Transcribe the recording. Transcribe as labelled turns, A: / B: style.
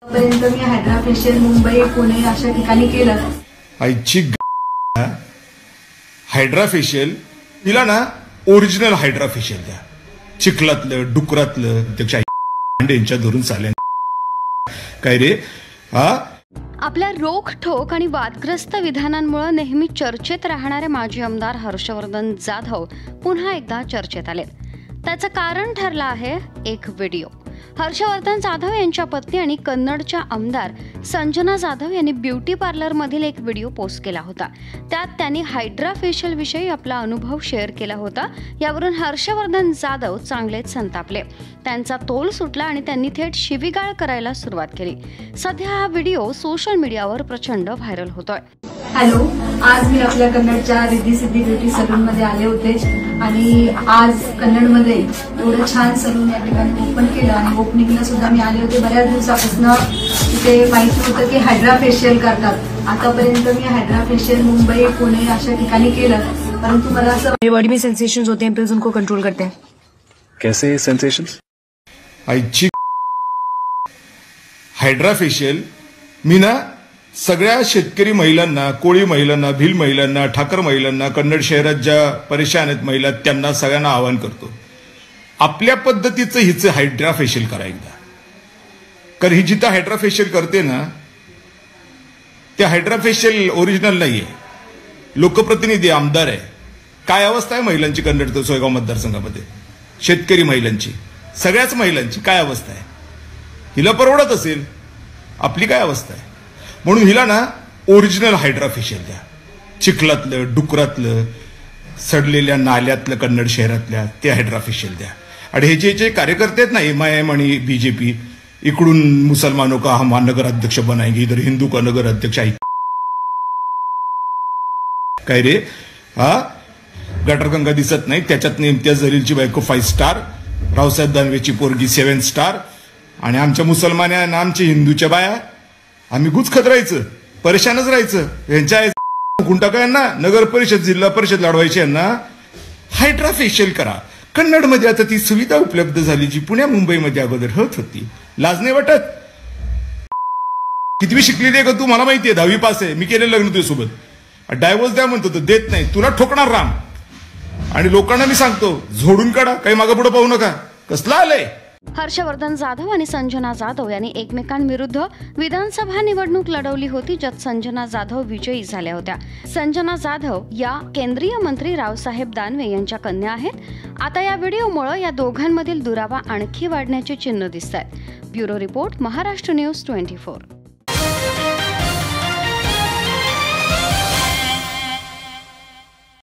A: पर्यंत मी hydra facial Mumbai Pune अशा ठिकाणी केलं.
B: आईची हायड्रा फेशियल तिला ना ओरिजिनल हायड्रा फेशियल द्या. चिखलातलं डुकरातलं त्यांच्या धरून चालेल काय रे. हा
C: आपल्या रोखठोक आणि वादग्रस्त विधानांमुळे नेहमी चर्चेत राहणारे माजी आमदार हर्षवर्धन जाधव पुन्हा एकदा चर्चेत आले. त्याचं कारण ठरला आहे एक व्हिडिओ. हर्षवर्धन जाधव यांच्या पत्नी आणि कन्नडच्या आमदार संजना जाधव यांनी ब्युटी पार्लरमधील एक व्हिडिओ पोस्ट केला होता. त्यात त्यांनी हायड्रा फेशियल विषयी आपला अनुभव शेअर केला होता. यावरून हर्षवर्धन जाधव चांगलेच संतापले. त्यांचा तोल सुटला आणि त्यांनी थेट शिवीगाळ करायला सुरुवात केली. सध्या हा व्हिडिओ सोशल मीडियावर प्रचंड व्हायरल होतोय.
A: हॅलो, आज मी आपल्या कन्नडच्या रिद्धी सिद्धी ब्युटी सलून मध्ये आले होते आणि आज कन्नडमध्ये एवढं छान सलून या ठिकाणी ओपन केलं आणि ओपनिंगला सुद्धा मी आले होते. बऱ्याच दिवसापासून तिथे माहिती होतं की हायड्रा फेशियल करतात. आतापर्यंत मी हायड्रा फेशियल मुंबई पुणे अशा ठिकाणी केलं, परंतु मला असं
D: मेरी बॉडी में सेंसेशंस होते हैं, पिल्स उनको कंट्रोल करते हैं.
E: कैसे सेंसेशंस?
B: आईची हायड्रा फेशियल मी ना सगळ्या शेतकरी महिलांना, कोळी महिलांना, भिल महिलांना, ठाकर महिलांना, कन्नड शहरात ज्या परेशान आहेत महिला त्यांना सगळ्यांना आवाहन करतो, आपल्या पद्धतीचं हिचं हायड्रा फेशियल करा एकदा. कारण ही जिथं हायड्रा फेशियल करते ना त्या हायड्रा फेशियल ओरिजिनल नाहीये, लोकप्रतिनिधी आमदार आहे. काय अवस्था आहे महिलांची कन्नड सोयगाव मतदारसंघामध्ये, शेतकरी महिलांची, सगळ्याच महिलांची काय अवस्था आहे. हिला परवडत असेल, आपली काय अवस्था आहे. म्हणून हिला ना ओरिजिनल हायड्रा फेशियल द्या. चिखलातलं डुकरातलं सडलेल्या नाल्यातलं कन्नड शहरातल्या ते हायड्रा फेशियल द्या. आणि हे जे कार्यकर्ते आहेत ना MIM आणि BJP, इकडून मुसलमानों का हम नगर अध्यक्ष बनाएंगे, इधर हिंदू का नगर अध्यक्ष आहे काय रे. हा गटरगंगा दिसत नाही, त्याच्यात इम्तियाज जलीलची बायको 5 स्टार, रावसाहेब दानवेची पोरगी 7 स्टार आणि आमच्या मुसलमान आणि आमच्या हिंदूच्या बाया आम्ही गुच खतरायचं, परेशानच राहायचं. यांच्या खुंटा काय यांना नगर परिषद जिल्हा परिषद लढवायची, यांना हायड्रा फेशियल करा. कन्नडमध्ये आता ती सुविधा उपलब्ध झाली जी पुण्या मुंबईमध्ये अगोदर होत होती. लाज नाही वाटत? कितवी शिकलेली आहे का तू? मला माहितीये 10वी पास आहे. मी केलेलं लग्न तुझ्यासोबत. डायव्होर्स द्या म्हणतो तो देत नाही, तुला ठोकणार राम. आणि लोकांना मी सांगतो झोडून काढा, काही मागं पुढे पाहू नका. कसला आलंय.
C: हर्षवर्धन जाधव आणि संजना जाधव यांनी एकमेकांविरुद्ध विधानसभा निवडणूक लढवली होती, ज्यात संजना जाधव विजयी झाल्या होत्या. संजना जाधव या केंद्रीय मंत्री रावसाहेब दानवे यांच्या कन्या आहेत. आता या व्हिडिओमुळे या दोघांमधील दुरावा आणखी वाढण्याचे चिन्ह दिसत आहेत. Bureau report, Maharashtra news 24.